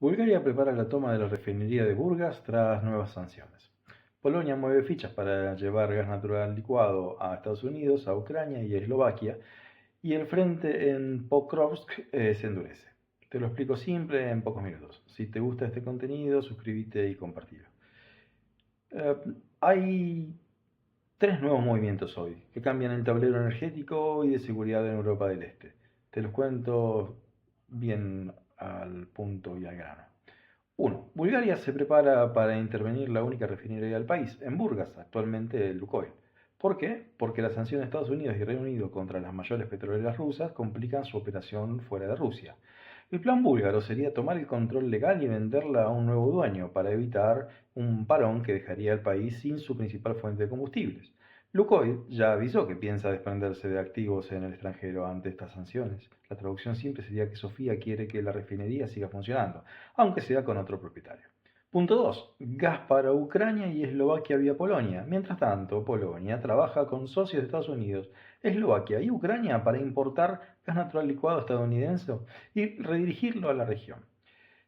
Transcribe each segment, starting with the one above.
Bulgaria prepara la toma de la refinería de Burgas tras nuevas sanciones. Polonia mueve fichas para llevar gas natural licuado a Estados Unidos, a Ucrania y a Eslovaquia, y el frente en Pokrovsk se endurece. Te lo explico simple en pocos minutos. Si te gusta este contenido, suscríbete y compartilo. Hay tres nuevos movimientos hoy que cambian el tablero energético y de seguridad en Europa del Este. Te los cuento bien al punto y al grano. 1. Bulgaria se prepara para intervenir la única refinería del país, en Burgas, actualmente el Lukoil. ¿Por qué? Porque las sanciones de Estados Unidos y Reino Unido contra las mayores petroleras rusas complican su operación fuera de Rusia. El plan búlgaro sería tomar el control legal y venderla a un nuevo dueño para evitar un parón que dejaría al país sin su principal fuente de combustibles. Lukoil ya avisó que piensa desprenderse de activos en el extranjero ante estas sanciones. La traducción simple sería que Sofía quiere que la refinería siga funcionando, aunque sea con otro propietario. Punto 2. Gas para Ucrania y Eslovaquia vía Polonia. Mientras tanto, Polonia trabaja con socios de Estados Unidos, Eslovaquia y Ucrania para importar gas natural licuado estadounidense y redirigirlo a la región.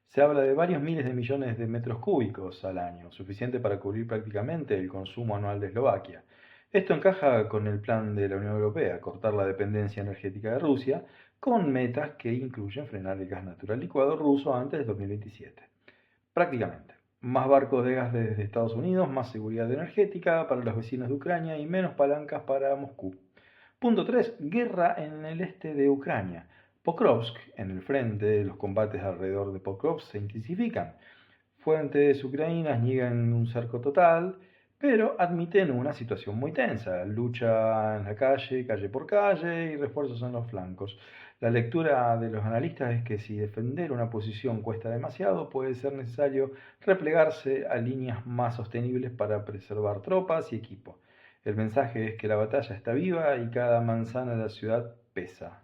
Se habla de varios miles de millones de metros cúbicos al año, suficiente para cubrir prácticamente el consumo anual de Eslovaquia. Esto encaja con el plan de la Unión Europea, cortar la dependencia energética de Rusia, con metas que incluyen frenar el gas natural licuado ruso antes de 2027. Prácticamente. Más barcos de gas desde Estados Unidos, más seguridad energética para los vecinos de Ucrania y menos palancas para Moscú. Punto 3. Guerra en el este de Ucrania. Pokrovsk, en el frente, los combates alrededor de Pokrovsk se intensifican. Fuentes ucranianas niegan un cerco total, pero admiten una situación muy tensa. Lucha en la calle, calle por calle y refuerzos en los flancos. La lectura de los analistas es que si defender una posición cuesta demasiado, puede ser necesario replegarse a líneas más sostenibles para preservar tropas y equipo. El mensaje es que la batalla está viva y cada manzana de la ciudad pesa.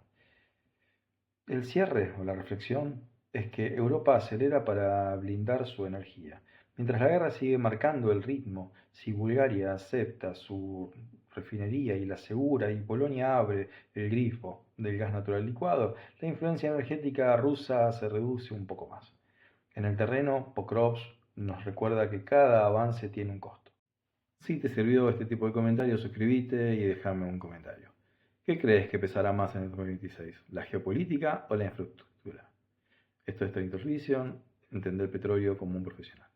El cierre o la reflexión es que Europa acelera para blindar su energía. Mientras la guerra sigue marcando el ritmo, si Bulgaria acepta su refinería y la asegura y Polonia abre el grifo del gas natural licuado, la influencia energética rusa se reduce un poco más. En el terreno, Pokrovsk nos recuerda que cada avance tiene un costo. Si te sirvió este tipo de comentarios, suscríbete y déjame un comentario. ¿Qué crees que pesará más en el 2026? ¿La geopolítica o la infraestructura? Esto es Trade Vision, entender petróleo como un profesional.